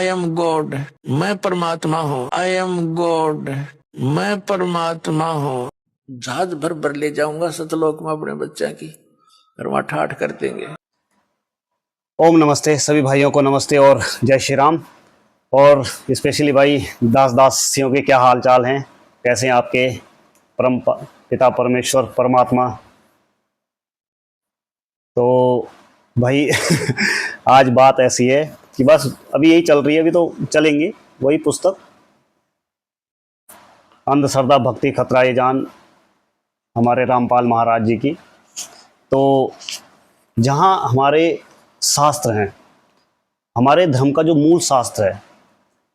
I am God, मैं परमात्मा हूँ। आई एम गॉड, मैं परमात्मा हूँ। जहाज भर भर ले जाऊंगा सतलोक में अपने बच्चा की, और वहां ठाठ कर देंगे। ओम नमस्ते, सभी भाइयों को नमस्ते और जय श्री राम। और स्पेशली भाई दास दासियों के क्या हाल चाल हैं, कैसे हैं आपके परम पिता परमेश्वर परमात्मा। तो भाई आज बात ऐसी है कि बस अभी यही चल रही है, अभी तो चलेंगे वही पुस्तक अंधश्रद्धा भक्ति खतरा ये जान, हमारे रामपाल महाराज जी की। तो जहाँ हमारे शास्त्र हैं, हमारे धर्म का जो मूल शास्त्र है,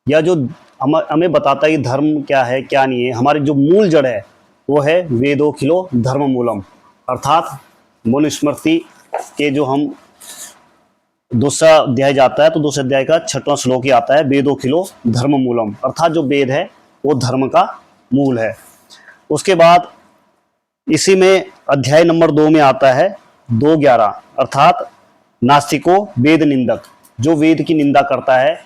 या जो हमें बताता है कि धर्म क्या है क्या नहीं है, हमारी जो मूल जड़ है वो है वेदोखिलो धर्म मूलम, अर्थात मनुस्मृति के जो हम दूसरा अध्याय जाता है तो दूसरे अध्याय का 6वां श्लोक ही आता है, वेदोखिलो धर्म मूलम, अर्थात जो वेद है वो धर्म का मूल है। उसके बाद इसी में अध्याय नंबर 2 में आता है 2:11, अर्थात नास्तिको वेद निंदक, जो वेद की निंदा करता है,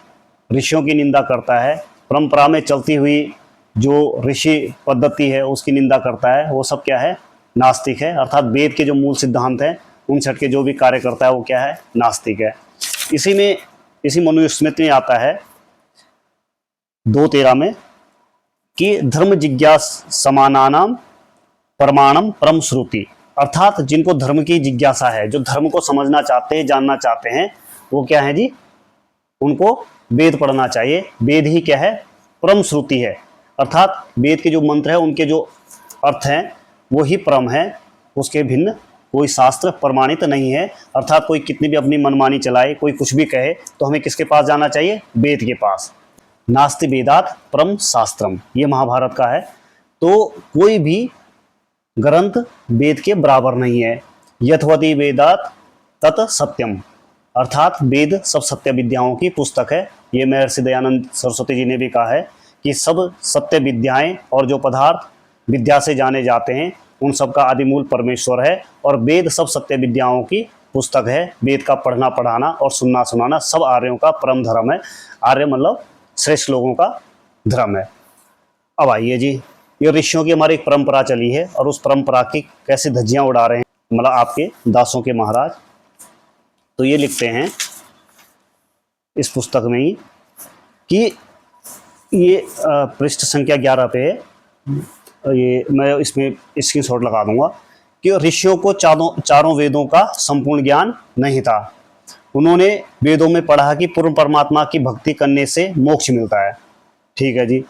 ऋषियों की निंदा करता है, परंपरा में चलती हुई जो ऋषि पद्धति है उसकी निंदा करता है, वो सब क्या है, नास्तिक है। अर्थात वेद के जो मूल सिद्धांत हैं उन छठ के जो भी कार्य करता है वो क्या है, नास्तिक है। इसी मनुस्मृति में आता है 2:13 में कि धर्म जिज्ञास समानानाम प्रमाणम परम श्रुति, अर्थात जिनको धर्म की जिज्ञासा है, जो धर्म को समझना चाहते हैं, जानना चाहते हैं, वो क्या है जी, उनको वेद पढ़ना चाहिए। वेद ही क्या है, परम श्रुति है, अर्थात वेद के जो मंत्र है उनके जो अर्थ हैं वो ही परम है, उसके भिन्न कोई शास्त्र प्रमाणित नहीं है। अर्थात कोई कितनी भी अपनी मनमानी चलाए, कोई कुछ भी कहे, तो हमें किसके पास जाना चाहिए, वेद के पास। नास्ति वेदात परम शास्त्रम, ये महाभारत का है। तो कोई भी ग्रंथ वेद के बराबर नहीं है। यथवति वेदात तत् सत्यम, अर्थात वेद सब सत्य विद्याओं की पुस्तक है। ये महर्षि दयानंद सरस्वती जी ने भी कहा है कि सब सत्य विद्याएं और जो पदार्थ विद्या से जाने जाते हैं उन सब का आदिमूल परमेश्वर है, और वेद सब सत्य विद्याओं की पुस्तक है। वेद का पढ़ना पढ़ाना और सुनना सुनाना सब आर्यों का परम धर्म है। आर्य मतलब श्रेष्ठ लोगों का धर्म है। अब आइए जी, ये ऋषियों की हमारी एक परंपरा चली है और उस परंपरा की कैसे धज्जियां उड़ा रहे हैं मतलब आपके दासों के महाराज। तो ये लिखते हैं इस पुस्तक में ही कि ये पृष्ठ संख्या 11 पे है, ये मैं इसमें स्क्रीनशॉट लगा दूंगा कि ऋषियों को चारों वेदों का संपूर्ण ज्ञान नहीं था। उन्होंने वेदों में पढ़ा कि पूर्ण परमात्मा की भक्ति करने से मोक्ष मिलता है। ठीक है जी।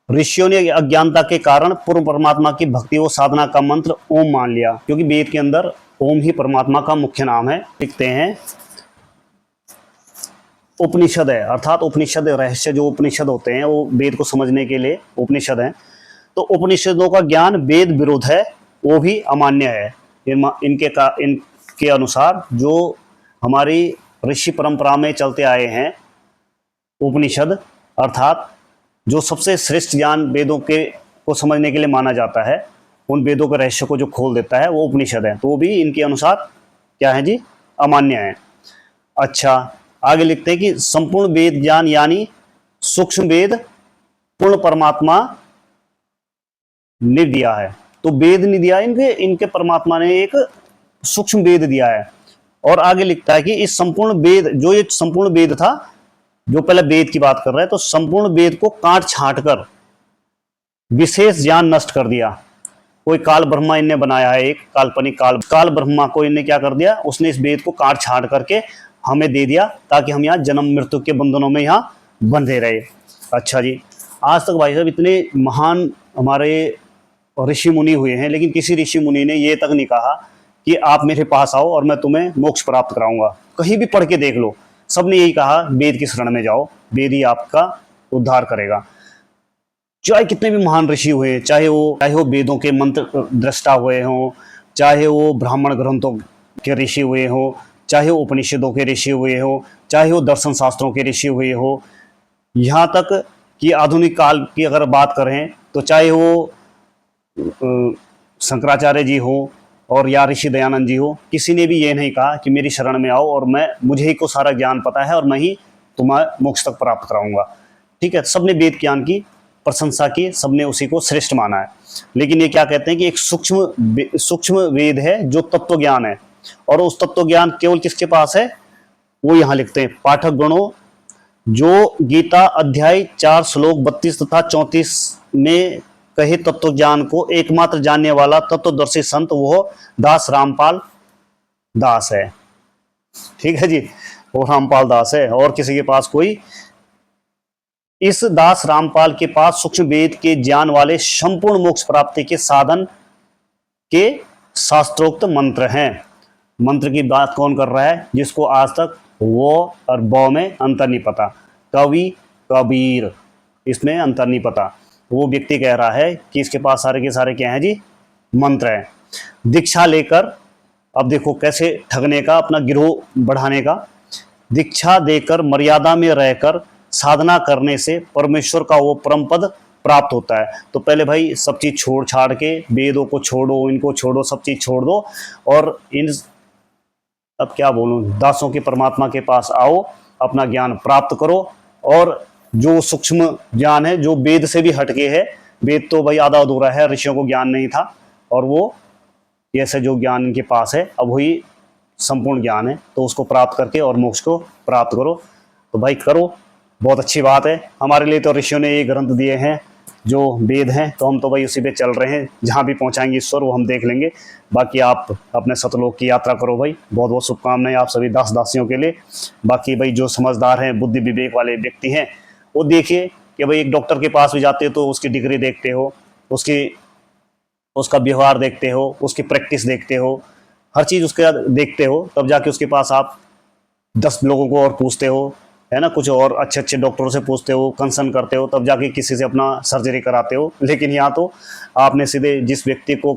ऋषियों ने अज्ञानता के कारण पूर्ण परमात्मा की भक्ति व साधना का मंत्र ओम मान लिया, क्योंकि वेद के अंदर ओम ही परमात्मा का मुख्य नाम है। लिखते हैं उपनिषद है, अर्थात उपनिषद रहस्य, जो उपनिषद होते हैं वो वेद को समझने के लिए उपनिषद हैं। तो उपनिषदों का ज्ञान वेद विरुद्ध है, वो भी अमान्य है। इनके अनुसार जो हमारी ऋषि परंपरा में चलते आए हैं उपनिषद, अर्थात जो सबसे श्रेष्ठ ज्ञान वेदों के को समझने के लिए माना जाता है, उन वेदों के रहस्य को जो खोल देता है वो उपनिषद है। तो वो भी इनके अनुसार क्या है जी, अमान्य है। अच्छा, आगे लिखते हैं कि संपूर्ण वेद ज्ञान यानी सूक्ष्म वेद पूर्ण परमात्मा ने दिया है। तो वेद नहीं दिया इनके परमात्मा ने एक सूक्ष्म वेद दिया है। और आगे लिखता है कि इस संपूर्ण वेद, जो ये संपूर्ण वेद था, जो पहले वेद की बात कर रहा है, तो संपूर्ण वेद को काट छांट कर विशेष ज्ञान नष्ट कर दिया। कोई काल ब्रह्मा इनने बनाया है, एक काल्पनिक काल ब्रह्मा को इनने क्या कर दिया, उसने इस वेद को काट छांट करके हमें दे दिया ताकि हम यहाँ जन्म मृत्यु के बंधनों में यहाँ बंधे रहे। अच्छा जी, आज तक भाई साहब इतने महान हमारे ऋषि मुनि हुए हैं, लेकिन किसी ऋषि मुनि ने ये तक नहीं कहा कि आप मेरे पास आओ और मैं तुम्हें मोक्ष प्राप्त कराऊंगा। कहीं भी पढ़ के देख लो, सबने यही कहा वेद की शरण में जाओ, वेद ही आपका उद्धार करेगा। चाहे कितने भी महान ऋषि हुए, चाहे वो वेदों के मंत्र दृष्टा हुए हों, चाहे वो ब्राह्मण ग्रंथों के ऋषि हुए हों, चाहे वो उपनिषदों के ऋषि हुए हों, चाहे वो दर्शन शास्त्रों के ऋषि हुए हो, यहाँ तक कि आधुनिक काल की अगर बात करें तो चाहे वो शंकराचार्य जी हो और या ऋषि दयानंद जी हो, किसी ने भी ये नहीं कहा कि मेरी शरण में आओ और मुझे ही को सारा ज्ञान पता है और मैं ही तुम्हें मोक्ष तक प्राप्त कराऊंगा। ठीक है, सबने वेद ज्ञान की प्रशंसा की, सबने उसी को श्रेष्ठ माना है। लेकिन ये क्या कहते हैं कि एक सूक्ष्म वेद है जो तत्व ज्ञान है, और उस तत्व ज्ञान केवल किसके पास है, वो यहां लिखते हैं, पाठक गणों, जो गीता अध्याय 4 श्लोक 32 तथा 34 में कहे तत्व ज्ञान को एकमात्र जानने वाला तत्वदर्शी संत वो दास रामपाल दास है। ठीक है जी, वो रामपाल दास है, और किसी के पास कोई। इस दास रामपाल के पास सूक्ष्म वेद के ज्ञान वाले संपूर्ण मोक्ष प्राप्ति के साधन के शास्त्रोक्त मंत्र हैं। मंत्र की बात कौन कर रहा है, जिसको आज तक वो और बौ में अंतर नहीं पता, कवि कबीर, इसमें अंतर नहीं पता, वो व्यक्ति कह रहा है कि इसके पास सारे के सारे क्या हैं जी, मंत्र हैं। दीक्षा लेकर, अब देखो कैसे ठगने का, अपना गिरोह बढ़ाने का। दीक्षा देकर मर्यादा में रहकर साधना करने से परमेश्वर का वो परम पद प्राप्त होता है। तो पहले भाई सब चीज छोड़ छाड़ के, वेदों को छोड़ो, इनको छोड़ो, सब चीज छोड़ दो, और इन, अब क्या बोलूं, दासों के परमात्मा के पास आओ, अपना ज्ञान प्राप्त करो। और जो सूक्ष्म ज्ञान है, जो वेद से भी हटके है, वेद तो भाई आधा अधूरा है, ऋषियों को ज्ञान नहीं था, और वो ऐसे जो ज्ञान इनके पास है, अब वही संपूर्ण ज्ञान है, तो उसको प्राप्त करके और मोक्ष को प्राप्त करो। तो भाई करो, बहुत अच्छी बात है। हमारे लिए तो ऋषियों ने ये ग्रंथ दिए हैं जो वेद हैं, तो हम तो भाई उसी पे चल रहे हैं, जहाँ भी पहुँचाएंगे ईश्वर वो हम देख लेंगे। बाकी आप अपने सतलोक की यात्रा करो भाई, बहुत बहुत शुभकामनाएं आप सभी दास दासियों के लिए। बाकी भाई जो समझदार हैं, बुद्धि विवेक वाले व्यक्ति हैं, वो देखिए कि भाई एक डॉक्टर के पास भी जाते हो तो उसकी डिग्री देखते हो, उसका व्यवहार देखते हो, उसकी प्रैक्टिस देखते हो, हर चीज़ उसके देखते हो, तब जाके उसके पास आप 10 लोगों को और पूछते हो, है ना, कुछ और अच्छे अच्छे डॉक्टरों से पूछते हो, कंसर्न करते हो, तब जाके किसी से अपना सर्जरी कराते हो। लेकिन यहाँ तो आपने सीधे जिस व्यक्ति को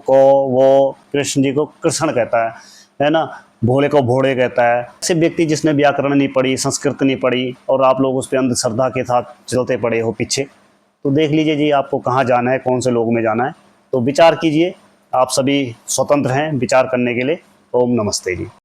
वो कृष्ण जी को कृष्ण कहता है ना, भोले को भोड़े कहता है, ऐसे व्यक्ति जिसने व्याकरण नहीं पढ़ी, संस्कृत नहीं पढ़ी, और आप लोग उस पर अंधश्रद्धा के साथ चलते पड़े हो पीछे, तो देख लीजिए जी आपको कहाँ जाना है, कौन से लोग में जाना है। तो विचार कीजिए, आप सभी स्वतंत्र हैं विचार करने के लिए। ओम नमस्ते जी।